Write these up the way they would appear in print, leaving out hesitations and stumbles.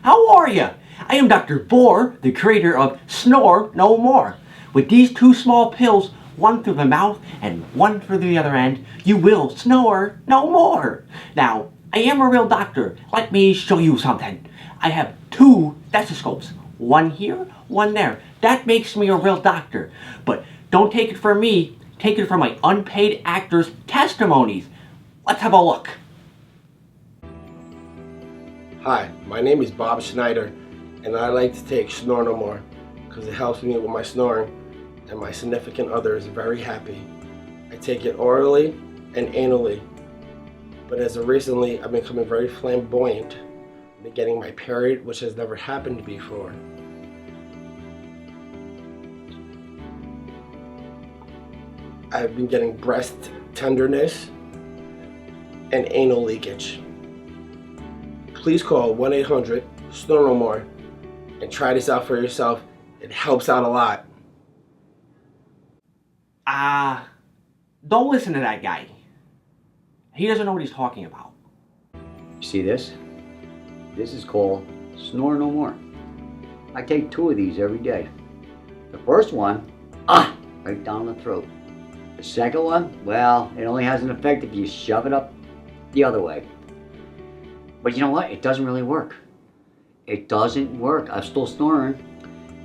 how are you? I am Dr. Bohr, the creator of Snore No More. With these two small pills, one through the mouth and one through the other end, you will snore no more. Now, I am a real doctor. Let me show you something. I have two stethoscopes, one here, one there. That makes me a real doctor. But don't take it from me, take it from my unpaid actors' testimonies. Let's have a look. Hi, my name is Bob Schneider, and I like to take Snore No More because it helps me with my snoring, and my significant other is very happy. I take it orally and anally, but as of recently, I've been becoming very flamboyant. I've been getting my period, which has never happened before. I've been getting breast tenderness and anal leakage. Please call 1-800-SNORE-NO-MORE and try this out for yourself. It helps out a lot. Don't listen to that guy. He doesn't know what he's talking about. You see this? This is called Snore No More. I take 2 of these every day. The first one, right down the throat. The second one, well, it only has an effect if you shove it up the other way. But you know what? It doesn't really work. It doesn't work. I'm still snoring,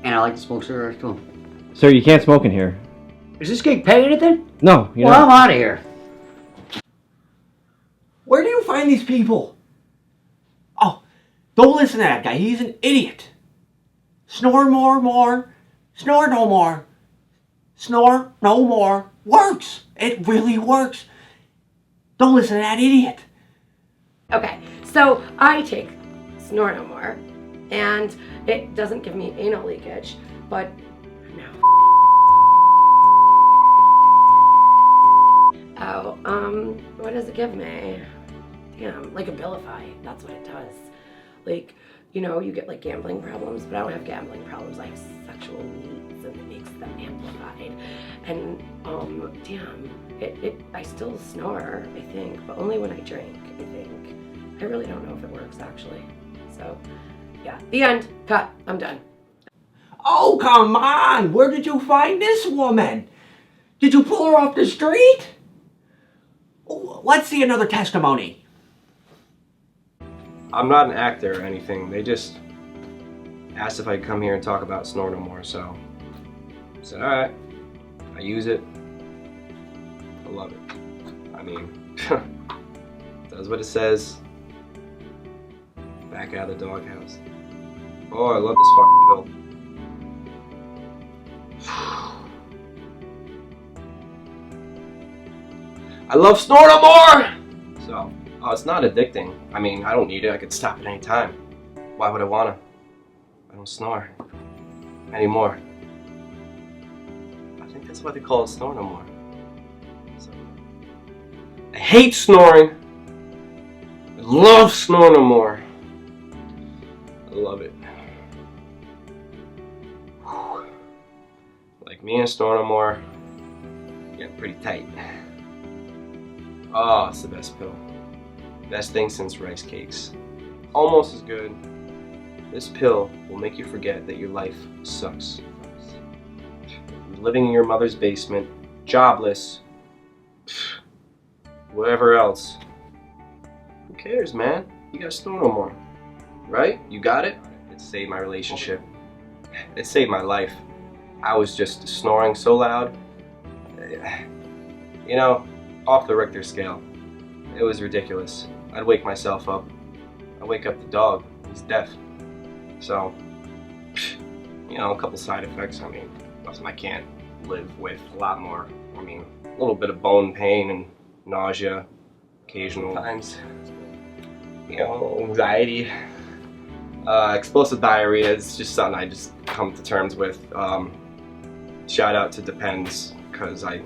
and I like to smoke cigarettes too. Sir, you can't smoke in here. Does this gig pay anything? No, you Well, know. I'm out of here. Where do you find these people? Oh, don't listen to that guy. He's an idiot. Snore more. Snore no more. Snore no more. Works. It really works. Don't listen to that idiot. Okay, so I take Snore No More, and it doesn't give me anal leakage, but no. What does it give me? Damn, like Abilify, that's what it does. Like, you know, you get like gambling problems, but I don't have gambling problems. I have sexual needs, and it makes them amplified. And damn, I still snore, I think, but only when I drink, I think. I really don't know if it works actually. So, yeah, the end. Cut. I'm done. Oh, come on. Where did you find this woman? Did you pull her off the street? Oh, let's see another testimony. I'm not an actor or anything. They just asked if I'd come here and talk about Snore No More, so I said, alright. I use it. I love it. I mean, it does what it says. Back out of the doghouse. Oh, I love this fucking pill. I love Snore No More! So, it's not addicting. I mean, I don't need it. I could stop at any time. Why would I wanna? I don't snore anymore. I think that's why they call it Snore No More. So, I hate snoring. I love Snore No More. I love it. Whew. Like me and Snore No More get pretty tight. Oh, it's the best pill. Best thing since rice cakes. Almost as good. This pill will make you forget that your life sucks. You're living in your mother's basement, jobless, whatever else. Who cares, man? You got Snore No More. Right? You got it? It saved my relationship. It saved my life. I was just snoring so loud. You know, off the Richter scale. It was ridiculous. I'd wake myself up. I'd wake up the dog. He's deaf. So, you know, a couple side effects. I mean, nothing I can't live with. A lot more. I mean, a little bit of bone pain and nausea occasional times. You know, anxiety. Explosive diarrhea is just something I just come to terms with. Shout out to Depends, because I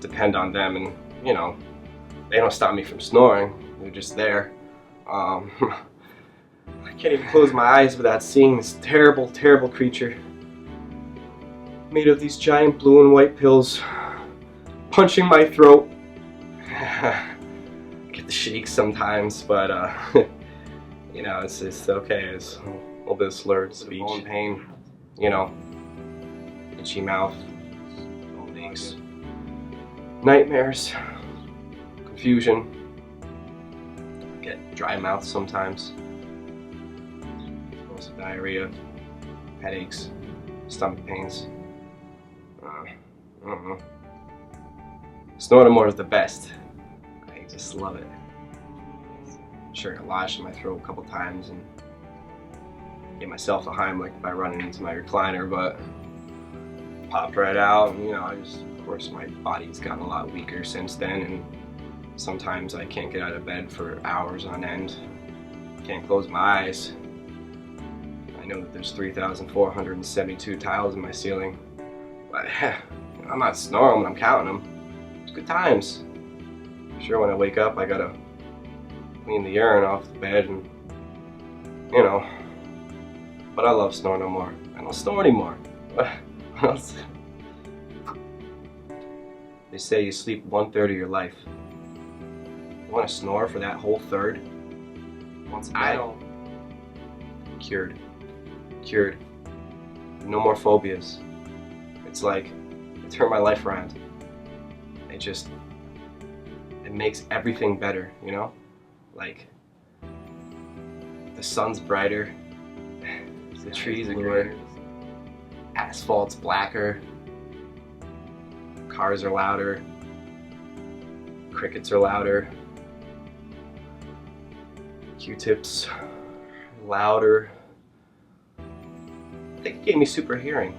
depend on them, and you know, they don't stop me from snoring. They're just there. I can't even close my eyes without seeing this terrible, terrible creature made of these giant blue and white pills punching my throat. I get the shakes sometimes, but you know, it's okay. It's a little bit of slurred speech. Bone pain, you know, itchy mouth, bone aches, nightmares, confusion, get dry mouth sometimes, explosive diarrhea, headaches, stomach pains. I don't know. Snore is the best. I just love it. Sure, I lodged in my throat a couple times and get myself a Heimlich by running into my recliner, but popped right out. And, you know, of course, my body's gotten a lot weaker since then, and sometimes I can't get out of bed for hours on end. Can't close my eyes. I know that there's 3,472 tiles in my ceiling, but I'm not snoring when I'm counting them. It's good times. Sure, when I wake up, I gotta clean the urine off the bed, and you know. But I love Snore No More. I don't snore anymore. What else? They say you sleep 1/3 of your life. You want to snore for that whole third? Once I don't. Cured. Cured. No more phobias. It's like it turned my life around. It makes everything better, you know? Like, the sun's brighter, the trees are greener, asphalt's blacker, cars are louder, crickets are louder, Q-tips louder. I think it gave me super hearing.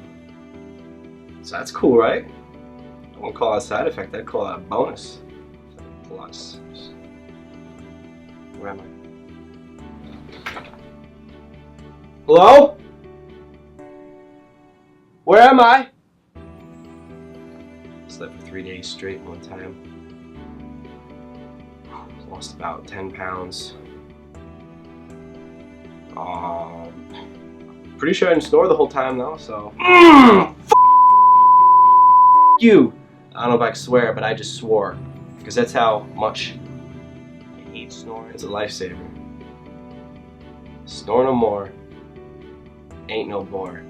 So that's cool, right? I won't call it a side effect, I'd call it a bonus. Plus. Where am I? Hello? Where am I? Slept for 3 days straight one time. Lost about 10 pounds. Pretty sure I didn't snore the whole time though, so. You! I don't know if I can swear, but I just swore. Because that's how much I hate snoring. It's a lifesaver. Snore no more. Ain't no bore.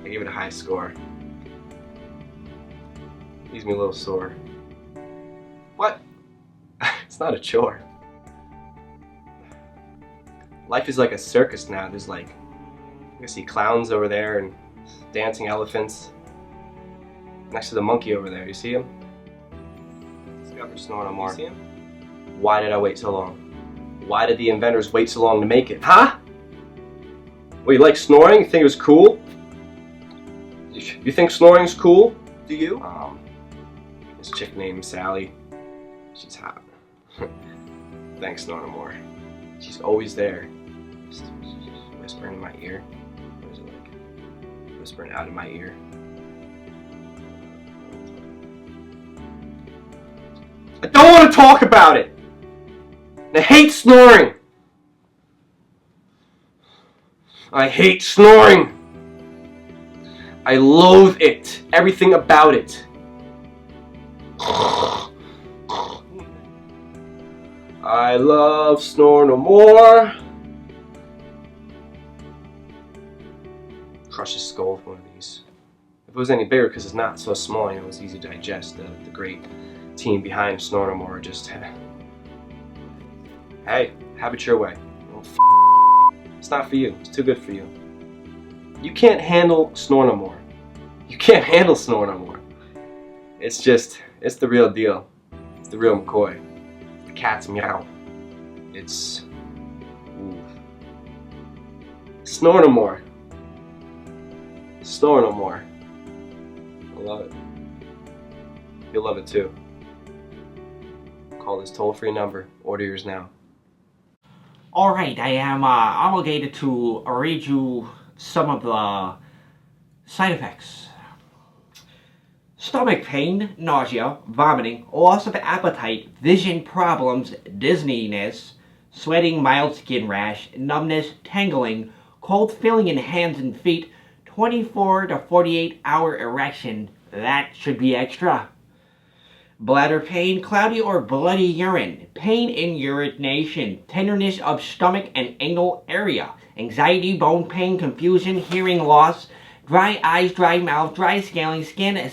I gave it a high score. Leaves me a little sore. What? It's not a chore. Life is like a circus now. There's like, I see clowns over there and dancing elephants. Next to the monkey over there, you see him? Discover Snore No More. You see him? Why did I wait so long? Why did the inventors wait so long to make it? Huh? Well, you like snoring? You think it was cool? You think snoring's cool? Do you? This chick named Sally. She's hot. Thanks, Snore No More. She's always there. Just whispering in my ear. Or is it like whispering out of my ear? I don't want to talk about it! I hate snoring! I hate snoring! I loathe it! Everything about it! I love Snore No More! Crush his skull with one of these. If it was any bigger, because it's not so small, you know, it's easy to digest. The great team behind Snore No More just, hey, have it your way. Well, it's not for you. It's too good for you. You can't handle Snore No More. You can't handle Snore No More. It's the real deal. It's the real McCoy. The cat's meow. It's, ooh. Snore No More. Snore No More. I love it. You'll love it too. Call this toll-free number. Order yours now. Alright, I am obligated to read you some of the side effects. Stomach pain, nausea, vomiting, loss of appetite, vision problems, dizziness, sweating, mild skin rash, numbness, tingling, cold feeling in hands and feet, 24 to 48 hour erection. That should be extra. Bladder pain, cloudy or bloody urine, pain in urination, tenderness of stomach and anal area, anxiety, bone pain, confusion, hearing loss, dry eyes, dry mouth, dry scaling skin,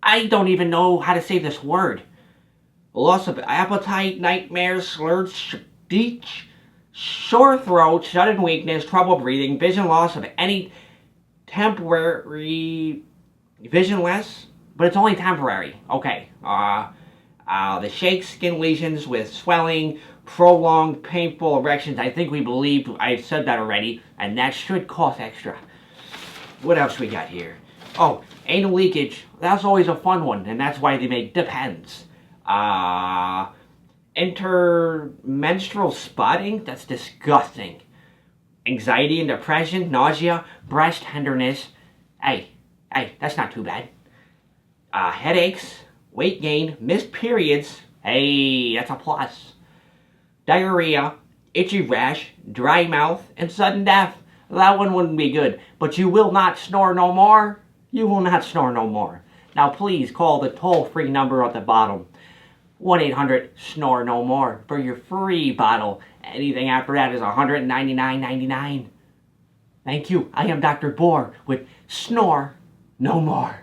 I don't even know how to say this word. Loss of appetite, nightmares, slurred speech, sore throat, sudden weakness, trouble breathing, vision loss of any temporary vision loss, but it's only temporary. Okay. The shakes, skin lesions with swelling, prolonged painful erections. I think we believe I've said that already, and that should cost extra. What else we got here? Oh, anal leakage. That's always a fun one, and that's why they make depends. Intermenstrual spotting. That's disgusting. Anxiety and depression, nausea, breast tenderness. Hey, that's not too bad. Headaches, weight gain, missed periods. Hey, that's a plus. Diarrhea, itchy rash, dry mouth, and sudden death. That one wouldn't be good. But you will not snore no more. You will not snore no more. Now please call the toll-free number at the bottom. 1-800-SNORE-NO-MORE for your free bottle. Anything after that is $199.99. Thank you. I am Dr. Bohr with Snore No More.